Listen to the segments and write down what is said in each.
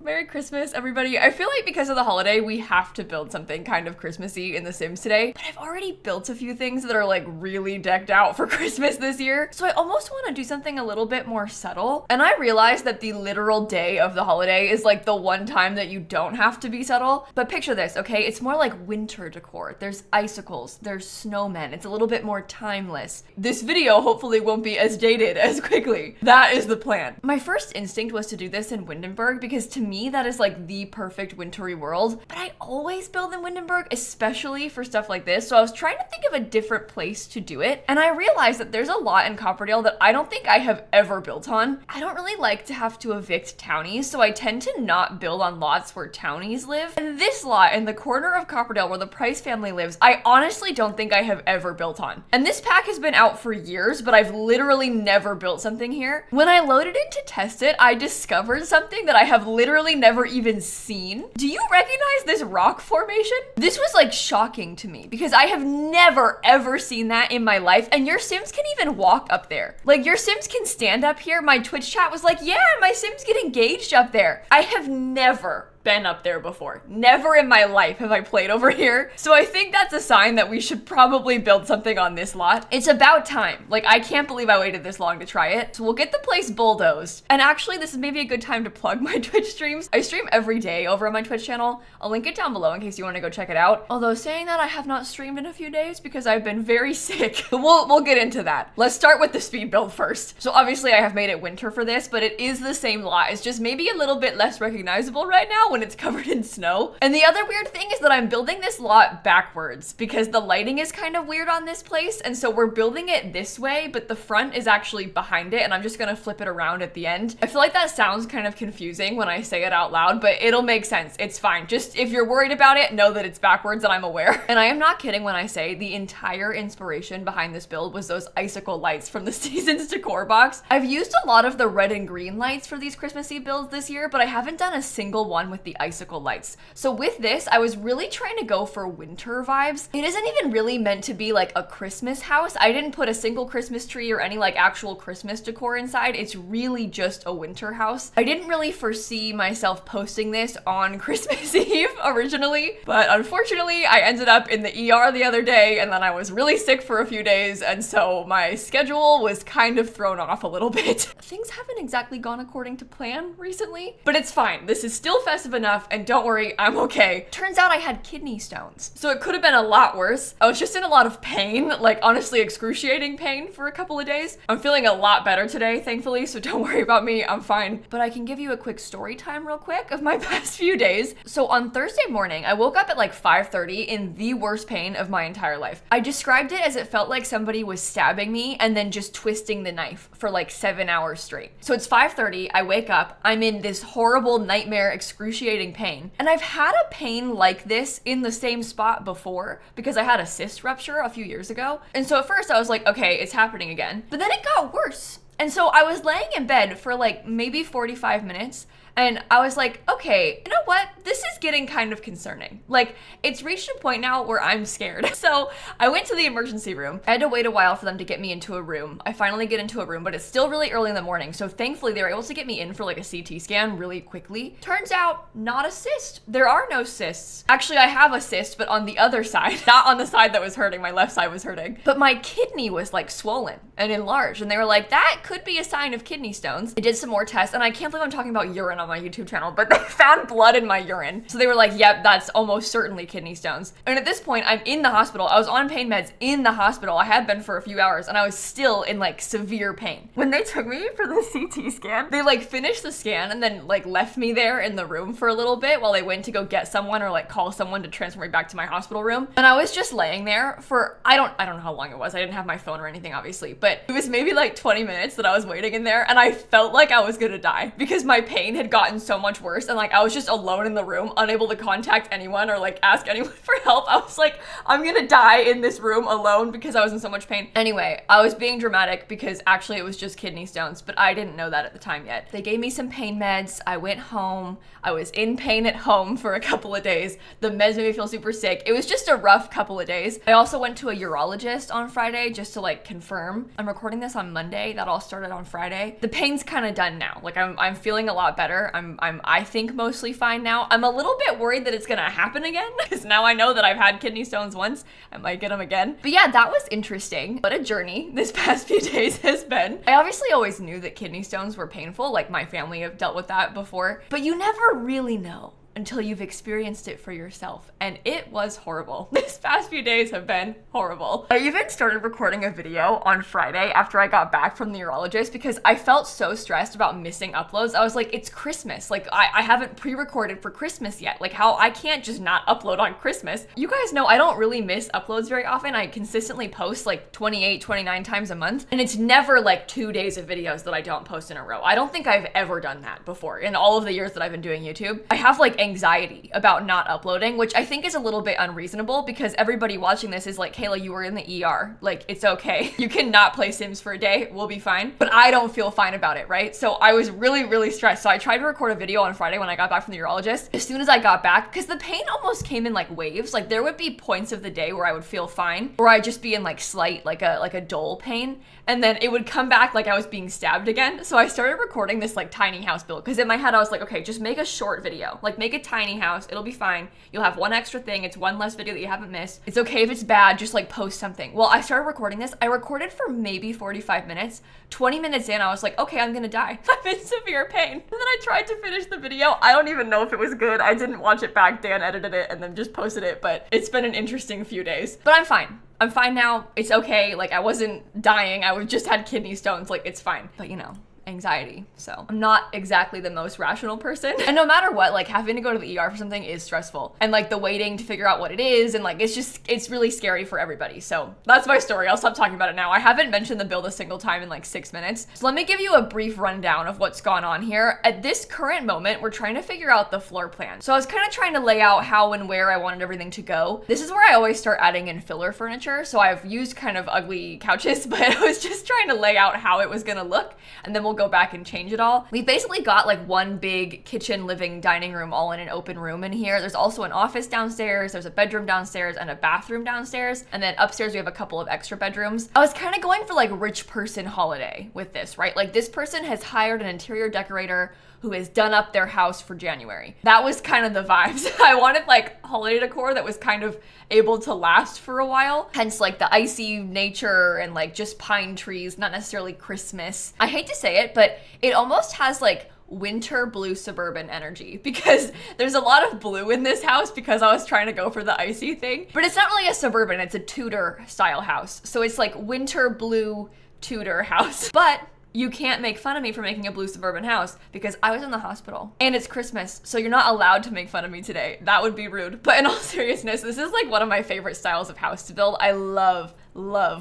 Merry Christmas, everybody. I feel like because of the holiday, we have to build something kind of Christmassy in The Sims today, but I've already built a few things that are like really decked out for Christmas this year, so I almost want to do something a little bit more subtle. And I realize that the literal day of the holiday is like the one time that you don't have to be subtle, but picture this, okay? It's more like winter decor. There's icicles, there's snowmen. It's a little bit more timeless. This video hopefully won't be as dated as quickly. That is the plan. My first instinct was to do this in Windenburg because to me that is like the perfect wintry world, but I always build in Windenburg, especially for stuff like this, so I was trying to think of a different place to do it, and I realized that there's a lot in Copperdale that I don't think I have ever built on. I don't really like to have to evict townies, so I tend to not build on lots where townies live, and this lot in the corner of Copperdale where the Price family lives, I honestly don't think I have ever built on. And this pack has been out for years, but I've literally never built something here. When I loaded it to test it, I discovered something that I have literally never even seen. Do you recognize this rock formation? This was like shocking to me because I have never ever seen that in my life, and your Sims can even walk up there. Like your Sims can stand up here. My Twitch chat was like, yeah, my Sims get engaged up there. I have never been up there before. Never in my life have I played over here. So I think that's a sign that we should probably build something on this lot. It's about time. Like, I can't believe I waited this long to try it. So we'll get the place bulldozed. And actually, this is maybe a good time to plug my Twitch streams. I stream every day over on my Twitch channel. I'll link it down below in case you want to go check it out. Although saying that, I have not streamed in a few days because I've been very sick. We'll get into that. Let's start with the speed build first. So obviously I have made it winter for this, but it is the same lot. It's just maybe a little bit less recognizable right now when it's covered in snow. And the other weird thing is that I'm building this lot backwards because the lighting is kind of weird on this place, and so we're building it this way, but the front is actually behind it, and I'm just gonna flip it around at the end. I feel like that sounds kind of confusing when I say it out loud, but it'll make sense. It's fine. Just if you're worried about it, know that it's backwards and I'm aware. And I am not kidding when I say the entire inspiration behind this build was those icicle lights from the Seasons Decor box. I've used a lot of the red and green lights for these Christmassy builds this year, but I haven't done a single one with the icicle lights. So with this, I was really trying to go for winter vibes. It isn't even really meant to be like a Christmas house. I didn't put a single Christmas tree or any like actual Christmas decor inside. It's really just a winter house. I didn't really foresee myself posting this on Christmas Eve originally, but unfortunately I ended up in the ER the other day, and then I was really sick for a few days, and so my schedule was kind of thrown off a little bit. Things haven't exactly gone according to plan recently, but it's fine. This is still festive enough, and don't worry, I'm okay. Turns out I had kidney stones, so it could have been a lot worse. I was just in a lot of pain, like honestly excruciating pain for a couple of days. I'm feeling a lot better today, thankfully, so don't worry about me, I'm fine. But I can give you a quick story time real quick of my past few days. So on Thursday morning, I woke up at like 5:30 in the worst pain of my entire life. I described it as it felt like somebody was stabbing me and then just twisting the knife for like 7 hours straight. So it's 5:30, I wake up, I'm in this horrible nightmare excruciating pain. And I've had a pain like this in the same spot before because I had a cyst rupture a few years ago. And so at first I was like, okay, it's happening again. But then it got worse. And so I was laying in bed for like maybe 45 minutes, and I was like, okay, you know what? This is getting kind of concerning. Like, it's reached a point now where I'm scared. So I went to the emergency room. I had to wait a while for them to get me into a room. I finally get into a room, but it's still really early in the morning. So thankfully they were able to get me in for like a CT scan really quickly. Turns out, not a cyst. There are no cysts. Actually, I have a cyst, but on the other side, not on the side that was hurting. My left side was hurting. But my kidney was like swollen and enlarged. And they were like, that could be a sign of kidney stones. I did some more tests, and I can't believe I'm talking about urine on my YouTube channel, but they found blood in my urine. So they were like, yep, that's almost certainly kidney stones. And at this point, I'm in the hospital. I was on pain meds in the hospital. I had been for a few hours, and I was still in like severe pain. When they took me for the CT scan, they like finished the scan and then like left me there in the room for a little bit while they went to go get someone or like call someone to transfer me back to my hospital room. And I was just laying there for, I don't know how long it was. I didn't have my phone or anything, obviously, but it was maybe like 20 minutes that I was waiting in there, and I felt like I was gonna die because my pain had gotten so much worse, and like I was just alone in the room, unable to contact anyone or like ask anyone for help. I was like, I'm gonna die in this room alone because I was in so much pain. Anyway, I was being dramatic because actually it was just kidney stones, but I didn't know that at the time yet. They gave me some pain meds. I went home. I was in pain at home for a couple of days. The meds made me feel super sick. It was just a rough couple of days. I also went to a urologist on Friday just to like confirm. I'm recording this on Monday. That all started on Friday. The pain's kind of done now. Like I'm feeling a lot better. better. I think mostly fine now. I'm a little bit worried that it's gonna happen again because now I know that I've had kidney stones once. I might get them again. But yeah, that was interesting. What a journey this past few days has been. I obviously always knew that kidney stones were painful, like my family have dealt with that before, but you never really know until you've experienced it for yourself. And it was horrible. This past few days have been horrible. I even started recording a video on Friday after I got back from the urologist because I felt so stressed about missing uploads. I was like, it's Christmas. Like I haven't pre-recorded for Christmas yet. Like how I can't just not upload on Christmas. You guys know I don't really miss uploads very often. I consistently post like 28, 29 times a month. And it's never like 2 days of videos that I don't post in a row. I don't think I've ever done that before in all of the years that I've been doing YouTube. I have like anxiety about not uploading, which I think is a little bit unreasonable because everybody watching this is like, Kayla, you were in the ER. Like, it's okay. You can not play Sims for a day. We'll be fine. But I don't feel fine about it, right? So I was really, really stressed. So I tried to record a video on Friday when I got back from the urologist. As soon as I got back, because the pain almost came in like waves. Like there would be points of the day where I would feel fine, or I'd just be in like slight, like a dull pain. And then it would come back like I was being stabbed again. So I started recording this like tiny house build because in my head I was like, okay, just make a short video. Like make a tiny house. It'll be fine. You'll have one extra thing. It's one less video that you haven't missed. It's okay if it's bad. Just like post something. Well, I started recording this. I recorded for maybe 45 minutes. 20 minutes in, I was like, okay, I'm gonna die. I'm in severe pain. And then I tried to finish the video. I don't even know if it was good. I didn't watch it back. Dan edited it and then just posted it. But it's been an interesting few days. But I'm fine. I'm fine now. It's okay. Like I wasn't dying. I just had kidney stones. Like it's fine. But you know, anxiety. So I'm not exactly the most rational person. And no matter what, like having to go to the ER for something is stressful. And like the waiting to figure out what it is. And like, it's really scary for everybody. So that's my story. I'll stop talking about it now. I haven't mentioned the build a single time in like 6 minutes. So let me give you a brief rundown of what's gone on here. At this current moment, we're trying to figure out the floor plan. So I was kind of trying to lay out how and where I wanted everything to go. This is where I always start adding in filler furniture. So I've used kind of ugly couches, but I was just trying to lay out how it was gonna look. And then we'll go back and change it all. We basically got like one big kitchen, living, dining room all in an open room in here. There's also an office downstairs, there's a bedroom downstairs and a bathroom downstairs. And then upstairs we have a couple of extra bedrooms. I was kind of going for like rich person holiday with this, right? Like this person has hired an interior decorator who has done up their house for January. That was kind of the vibes. I wanted like holiday decor that was kind of able to last for a while. Hence like the icy nature and like just pine trees, not necessarily Christmas. I hate to say it, but it almost has like winter blue suburban energy because there's a lot of blue in this house because I was trying to go for the icy thing. But it's not really a suburban, it's a Tudor style house. So it's like winter blue Tudor house. But you can't make fun of me for making a blue suburban house because I was in the hospital and it's Christmas, so you're not allowed to make fun of me today. That would be rude. But in all seriousness, this is like one of my favorite styles of house to build. I love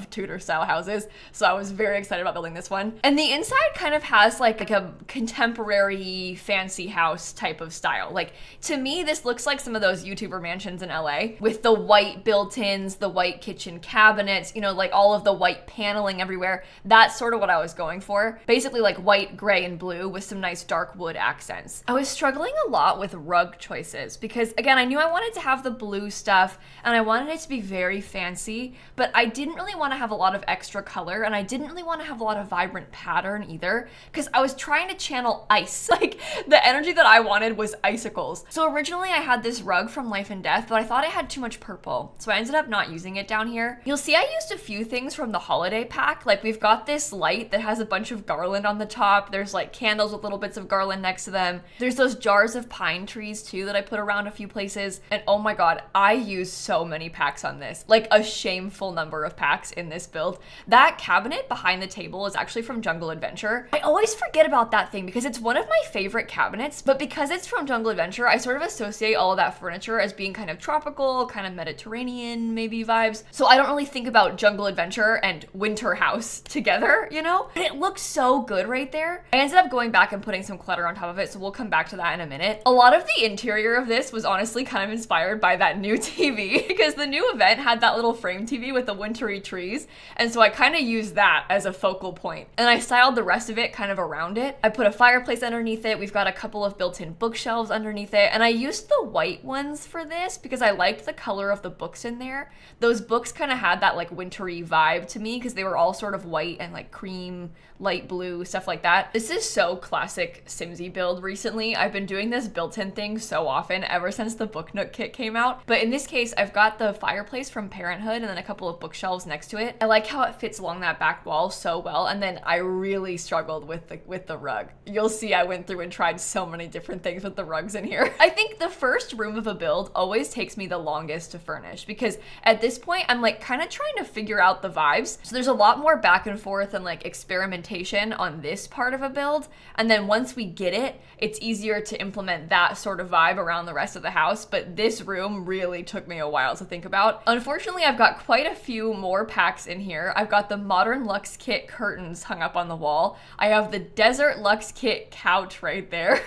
Tudor style houses, so I was very excited about building this one. And the inside kind of has like a contemporary fancy house type of style. Like to me, this looks like some of those YouTuber mansions in LA with the white built-ins, the white kitchen cabinets, you know, like all of the white paneling everywhere. That's sort of what I was going for. Basically like white, gray, and blue with some nice dark wood accents. I was struggling a lot with rug choices because again, I knew I wanted to have the blue stuff and I wanted it to be very fancy, but I didn't really want to have a lot of extra color and I didn't really want to have a lot of vibrant pattern either because I was trying to channel ice. Like the energy that I wanted was icicles. So originally I had this rug from Life and Death, but I thought it had too much purple. So I ended up not using it down here. You'll see I used a few things from the holiday pack. Like we've got this light that has a bunch of garland on the top. There's like candles with little bits of garland next to them. There's those jars of pine trees too that I put around a few places. And oh my God, I used so many packs on this. Like a shameful number of packs in this build. That cabinet behind the table is actually from Jungle Adventure. I always forget about that thing because it's one of my favorite cabinets, but because it's from Jungle Adventure, I sort of associate all of that furniture as being kind of tropical, kind of Mediterranean maybe vibes. So I don't really think about Jungle Adventure and Winter House together, you know? But it looks so good right there. I ended up going back and putting some clutter on top of it, so we'll come back to that in a minute. A lot of the interior of this was honestly kind of inspired by that new TV because the new event had that little frame TV with the Winter wintry trees. And so I kind of used that as a focal point. And I styled the rest of it kind of around it. I put a fireplace underneath it. We've got a couple of built-in bookshelves underneath it. And I used the white ones for this because I liked the color of the books in there. Those books kind of had that like wintry vibe to me because they were all sort of white and like cream, light blue, stuff like that. This is so classic Simsie build recently. I've been doing this built-in thing so often ever since the Book Nook kit came out. But in this case, I've got the fireplace from Parenthood and then a couple of bookshelves next to it. I like how it fits along that back wall so well. And then I really struggled with the rug. You'll see I went through and tried so many different things with the rugs in here. I think the first room of a build always takes me the longest to furnish because at this point I'm like kind of trying to figure out the vibes. So there's a lot more back and forth and like experimentation on this part of a build. And then once we get it, it's easier to implement that sort of vibe around the rest of the house. But this room really took me a while to think about. Unfortunately, I've got quite a few more packs in here. I've got the Modern Luxe Kit curtains hung up on the wall. I have the Desert Luxe Kit couch right there.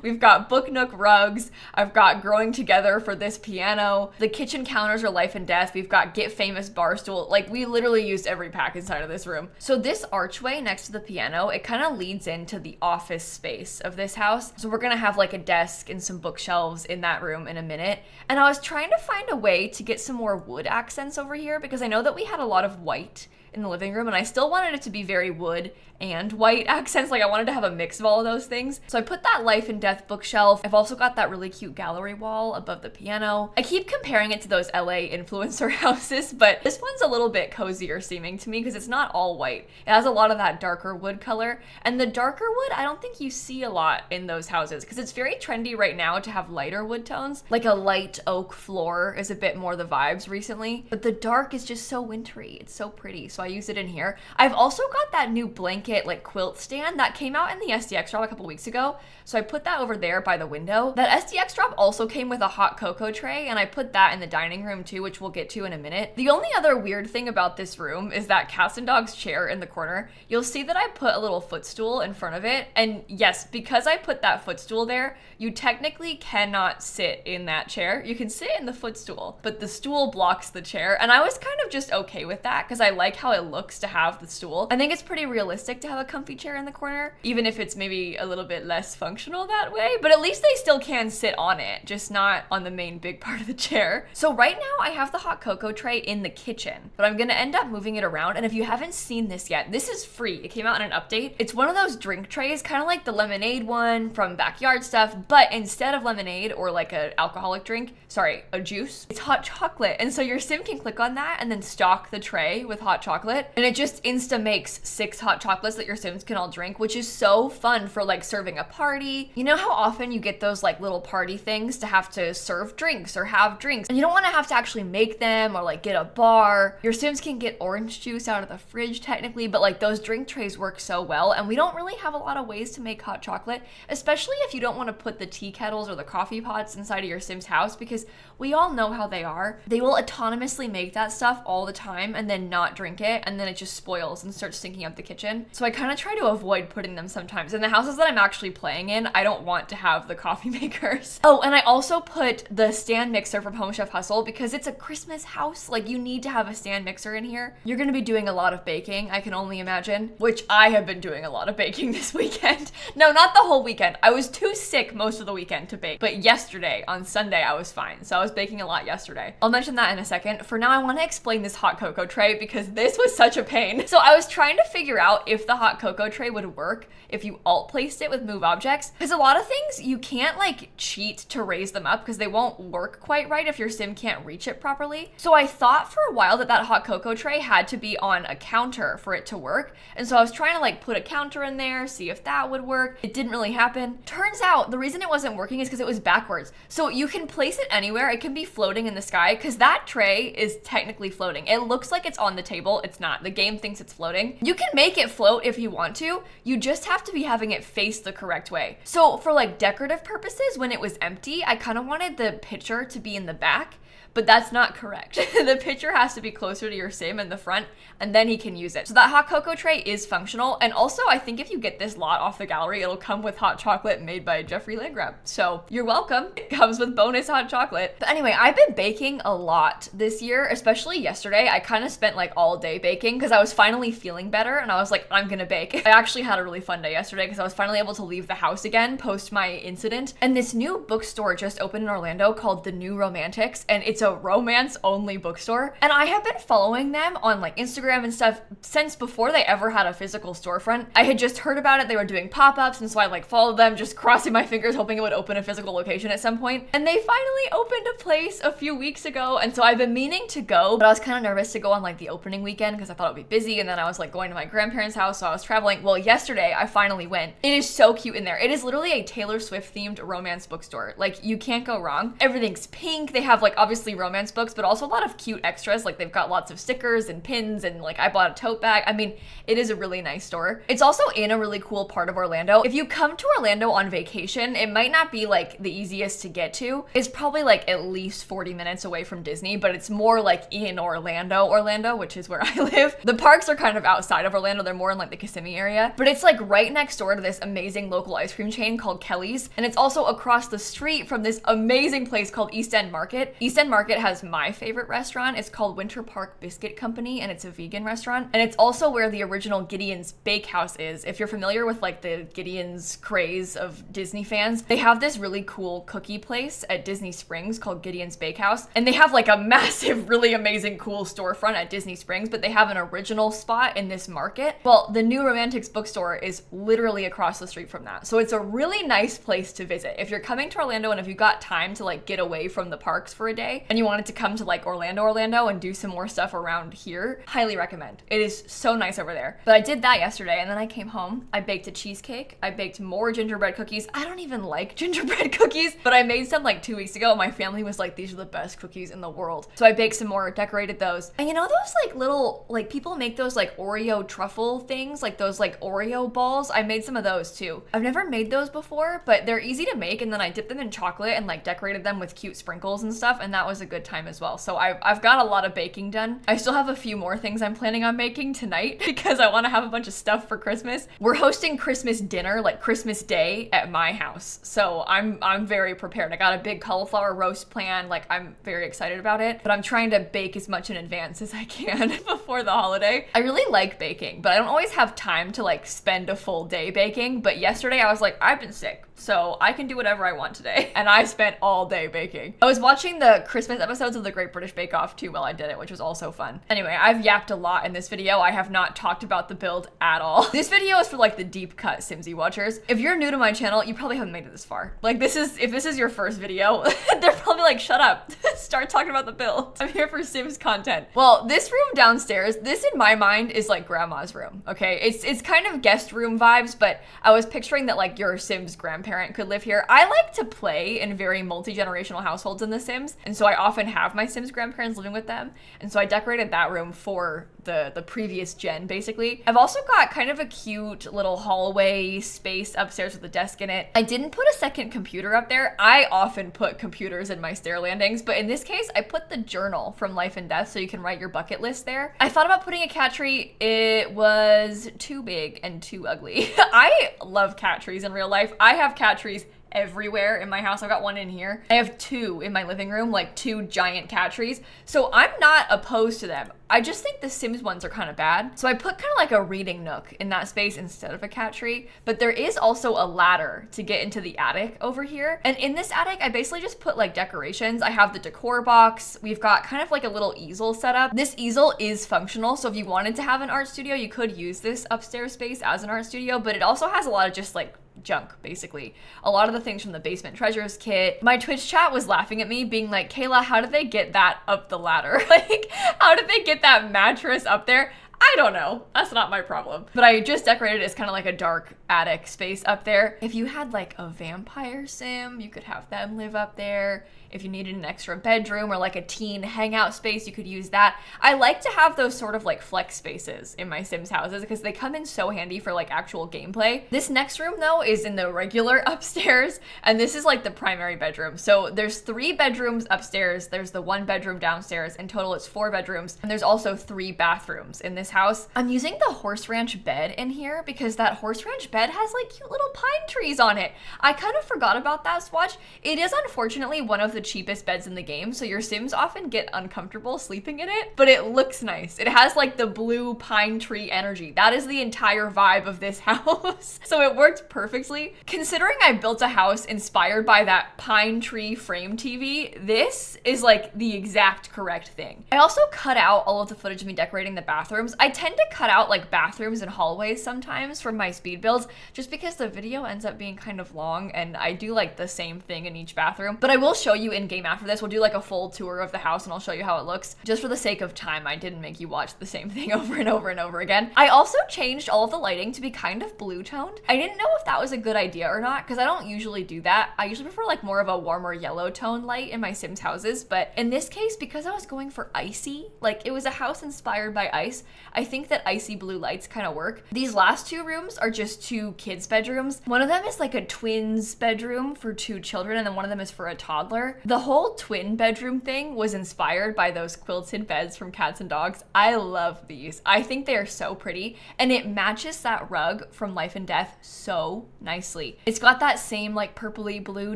We've got Book Nook rugs. I've got Growing Together for this piano. The kitchen counters are Life and Death. We've got Get Famous bar stool. Like we literally used every pack inside of this room. So this archway next to the piano, it kind of leads into the office space of this house. So we're gonna have like a desk and some bookshelves in that room in a minute. And I was trying to find a way to get some more wood accents over here because I know that we had a lot of white in the living room and I still wanted it to be very wood and white accents. Like I wanted to have a mix of all of those things. So I put that Life and Death bookshelf. I've also got that really cute gallery wall above the piano. I keep comparing it to those LA influencer houses, but this one's a little bit cozier seeming to me because it's not all white. It has a lot of that darker wood color. And the darker wood, I don't think you see a lot in those houses because it's very trendy right now to have lighter wood tones. Like a light oak floor is a bit more the vibes recently, but the dark is just so wintry. It's so pretty. So I use it in here. I've also got that new blanket like quilt stand that came out in the SDX drop a couple weeks ago. So I put that over there by the window. That SDX drop also came with a hot cocoa tray and I put that in the dining room too, which we'll get to in a minute. The only other weird thing about this room is that Cats and Dogs chair in the corner. You'll see that I put a little footstool in front of it. And yes, because I put that footstool there, you technically cannot sit in that chair. You can sit in the footstool, but the stool blocks the chair. And I was kind of just okay with that because I like how it looks to have the stool. I think it's pretty realistic to have a comfy chair in the corner, even if it's maybe a little bit less functional that way, but at least they still can sit on it, just not on the main big part of the chair. So right now I have the hot cocoa tray in the kitchen, but I'm gonna end up moving it around. And if you haven't seen this yet, this is free. It came out in an update. It's one of those drink trays, kind of like the lemonade one from Backyard Stuff, but instead of lemonade or like an alcoholic drink, a juice, it's hot chocolate. And so your sim can click on that and then stock the tray with hot chocolate. And it just insta makes 6 hot chocolates that your sims can all drink, which is so fun for like serving a party. You know how often you get those like little party things to have to serve drinks or have drinks, and you don't want to have to actually make them or like get a bar. Your sims can get orange juice out of the fridge technically, but like those drink trays work so well, and we don't really have a lot of ways to make hot chocolate, especially if you don't want to put the tea kettles or the coffee pots inside of your sim's house, because we all know how they are. They will autonomously make that stuff all the time and then not drink it, and then it just spoils and starts stinking up the kitchen. So I kind of try to avoid putting them sometimes. In the houses that I'm actually playing in, I don't want to have the coffee makers. Oh, and I also put the stand mixer from Home Chef Hustle because it's a Christmas house. Like you need to have a stand mixer in here. You're gonna be doing a lot of baking, I can only imagine, which I have been doing a lot of baking this weekend. No, not the whole weekend. I was too sick most of the weekend to bake, but yesterday on Sunday I was fine. So I was baking a lot yesterday. I'll mention that in a second. For now, I want to explain this hot cocoa tray because this was such a pain. So I was trying to figure out if the hot cocoa tray would work if you alt placed it with move objects, because a lot of things you can't like cheat to raise them up because they won't work quite right if your sim can't reach it properly. So I thought for a while that that hot cocoa tray had to be on a counter for it to work. And so I was trying to like put a counter in there, see if that would work. It didn't really happen. Turns out the reason it wasn't working is because it was backwards. So you can place it anywhere. It can be floating in the sky because that tray is technically floating. It looks like it's on the table. It's not. The game thinks it's floating. You can make it float if you want to. You just have to be having it face the correct way. So for like decorative purposes, when it was empty, I kind of wanted the pitcher to be in the back, but that's not correct. The pitcher has to be closer to your sim in the front, and then he can use it. So that hot cocoa tray is functional. And also, I think if you get this lot off the gallery, it'll come with hot chocolate made by Jeffrey Landgrab. So you're welcome. It comes with bonus hot chocolate. But anyway, I've been baking a lot this year, especially yesterday. I kind of spent like all day baking because I was finally feeling better, and I was like, I'm gonna bake. I actually had a really fun day yesterday because I was finally able to leave the house again post my incident. And this new bookstore just opened in Orlando called The New Romantics, and it's a romance only bookstore. And I have been following them on like Instagram and stuff since before they ever had a physical storefront. I had just heard about it. They were doing pop-ups, and so I like followed them, just crossing my fingers hoping it would open a physical location at some point. And they finally opened a place a few weeks ago, and so I've been meaning to go, but I was kind of nervous to go on like the opening weekend because I thought it would be busy, and then I was like going to my grandparents' house, so I was traveling. Well, yesterday I finally went. It is so cute in there. It is literally a Taylor Swift themed romance bookstore. Like, you can't go wrong. Everything's pink. They have like obviously romance books, but also a lot of cute extras. Like, they've got lots of stickers and pins, and like I bought a tote bag. I mean, it is a really nice store. It's also in a really cool part of Orlando. If you come to Orlando on vacation, it might not be like the easiest to get to. It's probably like at least 40 minutes away from Disney, but it's more like in Orlando, which is where I live. The parks are kind of outside of Orlando. They're more in like the Kissimmee area, but it's like right next door to this amazing local ice cream chain called Kelly's. And it's also across the street from this amazing place called East End Market. East End Market has my favorite restaurant. It's called Winter Park Biscuit Company, and it's a vegan restaurant. And it's also where the original Gideon's Bakehouse is. If you're familiar with like the Gideon's craze of Disney fans, they have this really cool cookie place at Disney Springs called Gideon's Bakehouse. And they have like a massive, really amazing, cool storefront at Disney Springs, but they have an original spot in this market. Well, the New Romantics bookstore is literally across the street from that. So it's a really nice place to visit. If you're coming to Orlando and if you got time to like get away from the parks for a day and you wanted to come to like Orlando and do some more stuff around here, highly recommend. It is so nice over there. But I did that yesterday, and then I came home. I baked a cheesecake. I baked more gingerbread cookies. I don't even like gingerbread cookies, but I made some like 2 weeks ago. My family was like, these are the best cookies in the world. So I baked some more, decorated those. And you know those like little, like people make those like Oreo truffle things, like those like Oreo balls? I made some of those too. I've never made those before, but they're easy to make, and then I dipped them in chocolate and like decorated them with cute sprinkles and stuff, and that was a good time as well. So I've got a lot of baking done. I still have a few more things I'm planning on making tonight because I want to have a bunch of stuff for Christmas. We're hosting Christmas dinner, like Christmas Day, at my house. So I'm very prepared. I got a big cauliflower roast plan. Like, I'm very excited about it, but I'm trying to bake as much in advance as I can before the holiday. I really like baking, but I don't always have time to like spend a full day baking. But yesterday I was like, I've been sick, so I can do whatever I want today. And I spent all day baking. I was watching the Christmas episodes of the Great British Bake Off too while I did it, which was also fun. Anyway, I've yapped a lot in this video. I have not talked about the build at all. This video is for like the deep cut Simsie watchers. If you're new to my channel, you probably haven't made it this far. Like, if this is your first video, they're probably like, shut up, start talking about the build. I'm here for Sims content. Well, this room downstairs, this in my mind is like grandma's room, okay? It's kind of guest room vibes, but I was picturing that like your Sims grandparent could live here. I like to play in very multi-generational households in The Sims, and so I often have my Sims grandparents living with them, and so I decorated that room for the previous gen, basically. I've also got kind of a cute little hallway space upstairs with a desk in it. I didn't put a second computer up there. I often put computers in my stair landings, but in this case, I put the journal from Life and Death so you can write your bucket list there. I thought about putting a cat tree. It was too big and too ugly. I love cat trees in real life. I have cat trees everywhere in my house. I've got one in here. I have 2 in my living room, like 2 giant cat trees. So I'm not opposed to them. I just think the Sims ones are kind of bad. So I put kind of like a reading nook in that space instead of a cat tree. But there is also a ladder to get into the attic over here. And in this attic, I basically just put like decorations. I have the decor box. We've got kind of like a little easel set up. This easel is functional. So if you wanted to have an art studio, you could use this upstairs space as an art studio, but it also has a lot of just like junk, basically. A lot of the things from the Basement Treasures kit. My Twitch chat was laughing at me, being like, Kayla, how did they get that up the ladder? Like, how did they get that mattress up there? I don't know. That's not my problem. But I just decorated it as kind of like a dark attic space up there. If you had like a vampire sim, you could have them live up there. If you needed an extra bedroom or like a teen hangout space, you could use that. I like to have those sort of like flex spaces in my Sims houses because they come in so handy for like actual gameplay. This next room though is in the regular upstairs, and this is like the primary bedroom. So there's 3 bedrooms upstairs, there's the 1 bedroom downstairs. In total it's 4 bedrooms, and there's also 3 bathrooms in this house. I'm using the horse ranch bed in here because that horse ranch bed has like cute little pine trees on it. I kind of forgot about that, Swatch. It is unfortunately one of the cheapest beds in the game, so your Sims often get uncomfortable sleeping in it, but it looks nice. It has like the blue pine tree energy. That is the entire vibe of this house. So it worked perfectly. Considering I built a house inspired by that pine tree frame TV, this is like the exact correct thing. I also cut out all of the footage of me decorating the bathrooms. I tend to cut out like bathrooms and hallways sometimes from my speed builds just because the video ends up being kind of long and I do like the same thing in each bathroom. But I will show you in game after this. We'll do like a full tour of the house and I'll show you how it looks. Just for the sake of time, I didn't make you watch the same thing over and over and over again. I also changed all of the lighting to be kind of blue toned. I didn't know if that was a good idea or not because I don't usually do that. I usually prefer like more of a warmer yellow tone light in my Sims houses, but in this case, because I was going for icy, like it was a house inspired by ice, I think that icy blue lights kind of work. These last 2 rooms are just 2 kids' bedrooms. One of them is like a twins bedroom for 2 children, and then one of them is for a toddler. The whole twin bedroom thing was inspired by those quilted beds from Cats and Dogs. I love these. I think they are so pretty, and it matches that rug from Life and Death so nicely. It's got that same like purpley blue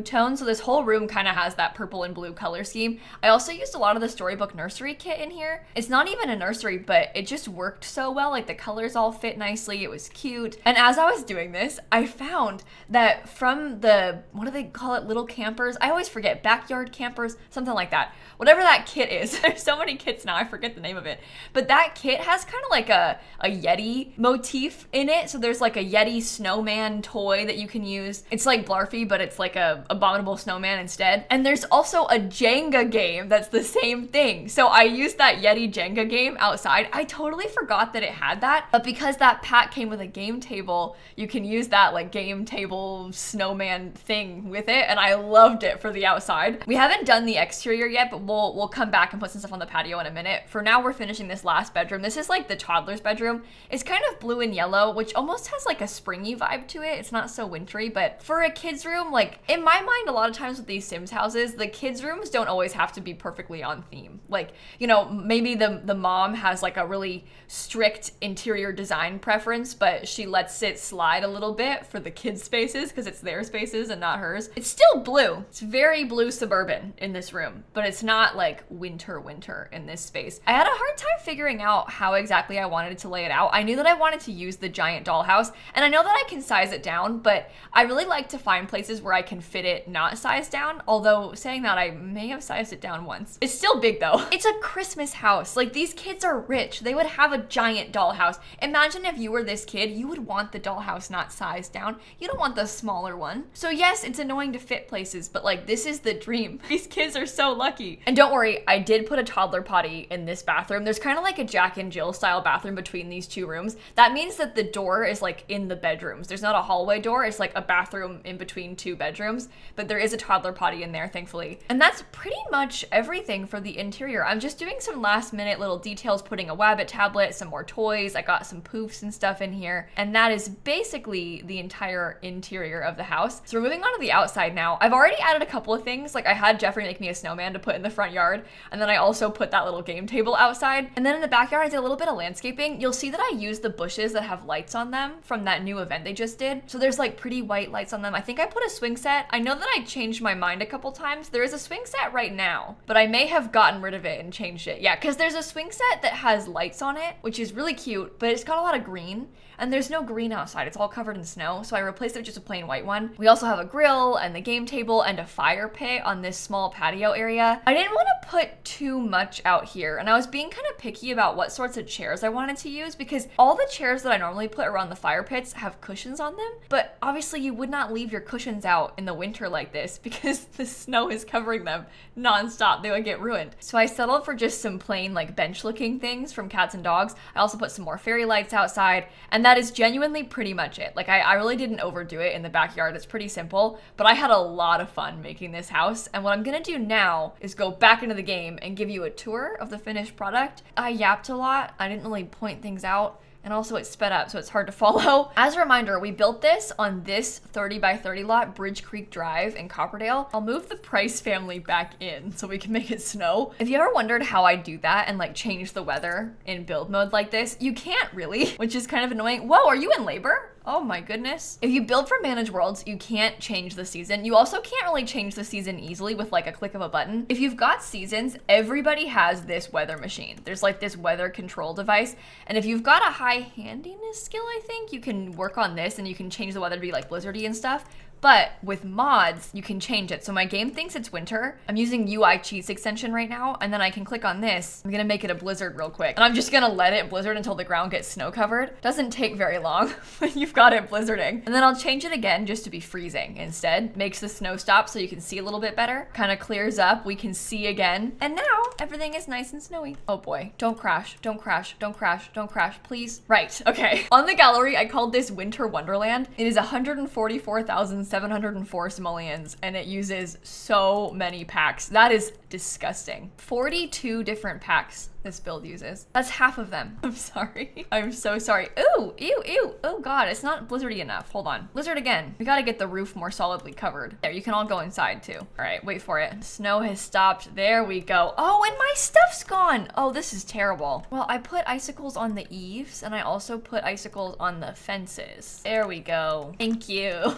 tone, so this whole room kind of has that purple and blue color scheme. I also used a lot of the Storybook nursery kit in here. It's not even a nursery, but it just worked so well. Like the colors all fit nicely. It was cute. And as I was doing this, I found that from the, what do they call it? Little campers? I always forget. Backyard campers, something like that. Whatever that kit is. There's so many kits now, I forget the name of it. But that kit has kind of like a Yeti motif in it. So there's like a Yeti snowman toy that you can use. It's like Blarfy, but it's like a abominable snowman instead. And there's also a Jenga game that's the same thing. So I used that Yeti Jenga game outside. I totally forgot that it had that, but because that pack came with a game table, you can use that like game table snowman thing with it, and I loved it for the outside. We haven't done the exterior yet, but we'll come back and put some stuff on the patio in a minute. For now, we're finishing this last bedroom. This is like the toddler's bedroom. It's kind of blue and yellow, which almost has like a springy vibe to it. It's not so wintry, but for a kid's room, like in my mind, a lot of times with these Sims houses, the kids' rooms don't always have to be perfectly on theme. Like, you know, maybe the mom has like a really strict interior design preference, but she lets it slide a little bit for the kids' spaces because it's their spaces and not hers. It's still blue. It's very blue suburban in this room, but it's not like winter in this space. I had a hard time figuring out how exactly I wanted to lay it out. I knew that I wanted to use the giant dollhouse, and I know that I can size it down, but I really like to find places where I can fit it not sized down, although saying that I may have sized it down once. It's still big though. It's a Christmas house. Like, these kids are rich. They would have a giant dollhouse. Imagine if you were this kid, you would want the dollhouse not sized down. You don't want the smaller one. So yes, it's annoying to fit places, but like, this is the dream. These kids are so lucky. And don't worry, I did put a toddler potty in this bathroom. There's kind of like a Jack and Jill style bathroom between these 2 rooms. That means that the door is like in the bedrooms. There's not a hallway door. It's like a bathroom in between 2 bedrooms, but there is a toddler potty in there, thankfully. And that's pretty much everything for the interior. I'm just doing some last minute little details, putting a Wabbit tablet, some more toys. I got some poofs and stuff in here. And that is basically the entire interior of the house. So we're moving on to the outside now. I've already added a couple of things. Like, I had Jeffrey make me a snowman to put in the front yard. And then I also put that little game table outside. And then in the backyard, I did a little bit of landscaping. You'll see that I used the bushes that have lights on them from that new event they just did. So there's like pretty white lights on them. I think I put a swing set. I know that I changed my mind a couple times. There is a swing set right now, but I may have gotten rid of it and changed it. Yeah, because there's a swing set that has lights on it, which is really cute, but it's got a lot of green. and there's no green outside. It's all covered in snow, so I replaced it with just a plain white one. We also have a grill and the game table and a fire pit on this small patio area. I didn't want to put too much out here, and I was being kind of picky about what sorts of chairs I wanted to use because all the chairs that I normally put around the fire pits have cushions on them, but obviously you would not leave your cushions out in the winter like this because the snow is covering them non-stop. They would get ruined. So I settled for just some plain like bench looking things from cats and dogs. I also put some more fairy lights outside, and that is genuinely pretty much it. Like I really didn't overdo it in the backyard. It's pretty simple, but I had a lot of fun making this house, and what I'm gonna do now is go back into the game and give you a tour of the finished product. I yapped a lot. I didn't really point things out. And also it's sped up, so it's hard to follow. As a reminder, we built this on this 30 by 30 lot, Bridge Creek Drive in Copperdale. I'll move the Price family back in so we can make it snow. If you ever wondered how I do that and like change the weather in build mode like this, you can't really, which is kind of annoying. Whoa, are you in labor? Oh my goodness. If you build from Manage Worlds, you can't change the season. You also can't really change the season easily with like a click of a button. If you've got seasons, everybody has this weather machine. There's like this weather control device. And if you've got a high handiness skill, I think you can work on this and you can change the weather to be like blizzardy and stuff. But with mods, you can change it. So my game thinks it's winter. I'm using UI cheats extension right now, and then I can click on this. I'm gonna make it a blizzard real quick. And I'm just gonna let it blizzard until the ground gets snow covered. Doesn't take very long when you've got it blizzarding. And then I'll change it again just to be freezing instead. Makes the snow stop so you can see a little bit better. Kind of clears up, we can see again. And now everything is nice and snowy. Oh boy, don't crash, don't crash, don't crash, don't crash, please. Right, okay. On the gallery, I called this Winter Wonderland. It is 144,704 simoleons, and it uses so many packs. That is disgusting. 42 different packs this build uses. That's half of them. I'm sorry. I'm so sorry. Ooh, ew, ew. Oh God, it's not blizzardy enough. Hold on. Blizzard again. We gotta get the roof more solidly covered. There, you can all go inside too. All right, wait for it. Snow has stopped. There we go. Oh, and my stuff's gone. Oh, this is terrible. Well, I put icicles on the eaves, and I also put icicles on the fences. There we go. Thank you.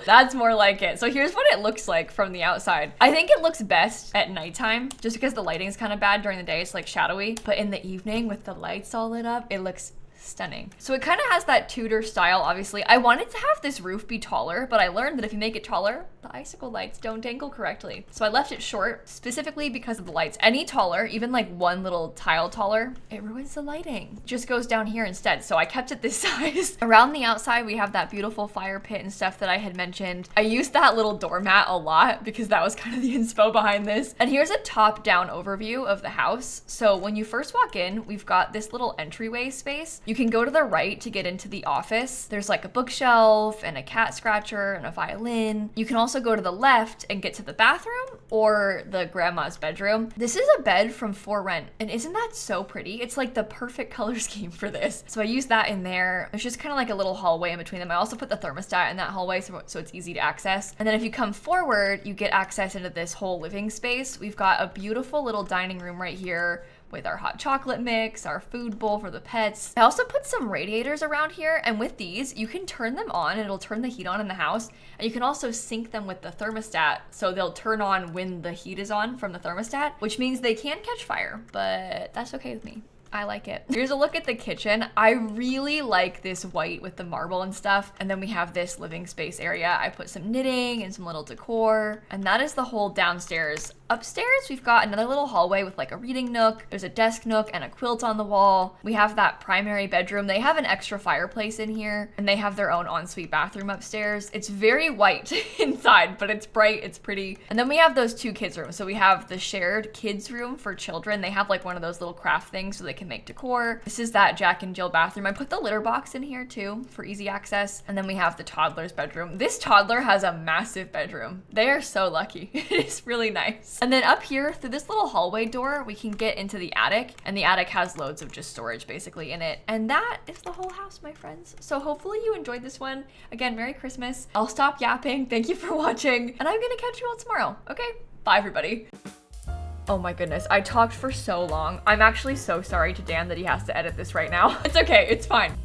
That's more like it. So here's what it looks like from the outside. I think it looks best at nighttime, just because the lighting is kind of bad during the day. It's like shadowy, but in the evening with the lights all lit up, it looks stunning. So it kind of has that Tudor style, obviously. I wanted to have this roof be taller, but I learned that if you make it taller, the icicle lights don't dangle correctly. So I left it short, specifically because of the lights. Any taller, even like one little tile taller, it ruins the lighting. It just goes down here instead. So I kept it this size. Around the outside, we have that beautiful fire pit and stuff that I had mentioned. I used that little doormat a lot because that was kind of the inspo behind this. And here's a top-down overview of the house. So when you first walk in, we've got this little entryway space. You can go to the right to get into the office. There's like a bookshelf and a cat scratcher and a violin. You can also go to the left and get to the bathroom or the grandma's bedroom. This is a bed from For Rent, and isn't that so pretty? It's like the perfect color scheme for this. So I used that in there. It's just kind of like a little hallway in between them. I also put the thermostat in that hallway so it's easy to access. And then if you come forward, you get access into this whole living space. We've got a beautiful little dining room right here with our hot chocolate mix, our food bowl for the pets. I also put some radiators around here, and with these, you can turn them on and it'll turn the heat on in the house. And you can also sync them with the thermostat, so they'll turn on when the heat is on from the thermostat, which means they can catch fire, but that's okay with me. I like it. Here's a look at the kitchen. I really like this white with the marble and stuff. And then we have this living space area. I put some knitting and some little decor, and that is the whole downstairs. Upstairs, we've got another little hallway with like a reading nook. There's a desk nook and a quilt on the wall. We have that primary bedroom. They have an extra fireplace in here, and they have their own ensuite bathroom upstairs. It's very white inside, but it's bright, it's pretty. And then we have those two kids' rooms. So we have the shared kids' room for children. They have like one of those little craft things so they can make decor. This is that Jack and Jill bathroom. I put the litter box in here too for easy access. And then we have the toddler's bedroom. This toddler has a massive bedroom. They are so lucky. It's really nice. And then up here through this little hallway door, we can get into the attic, and the attic has loads of just storage basically in it. And that is the whole house, my friends. So hopefully you enjoyed this one. Again, Merry Christmas. I'll stop yapping. Thank you for watching, and I'm gonna catch you all tomorrow. Okay, bye everybody. Oh my goodness, I talked for so long. I'm actually so sorry to Dan that he has to edit this right now. It's okay, it's fine.